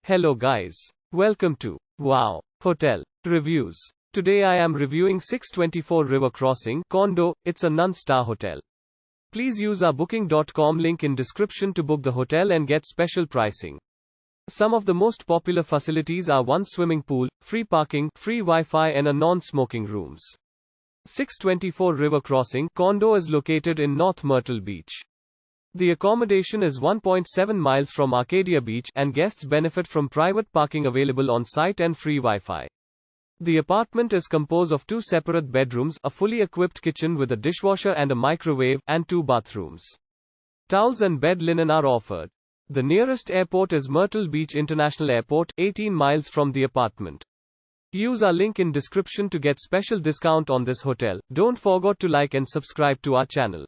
Hello guys. Welcome to Wow Hotel Reviews. Today I am reviewing 624 River Crossing Condo. It's a non-star hotel. Please use our booking.com link in description to book the hotel and get special pricing. Some of the most popular facilities are one swimming pool, free parking, free Wi-Fi and a non-smoking rooms. 624 River Crossing Condo is located in North Myrtle Beach. The accommodation is 1.7 miles from Arcadia Beach, and guests benefit from private parking available on site and free Wi-Fi. The apartment is composed of 2 separate bedrooms, a fully equipped kitchen with a dishwasher and a microwave, and 2 bathrooms. Towels and bed linen are offered. The nearest airport is Myrtle Beach International Airport, 18 miles from the apartment. Use our link in description to get special discount on this hotel. Don't forget to like and subscribe to our channel.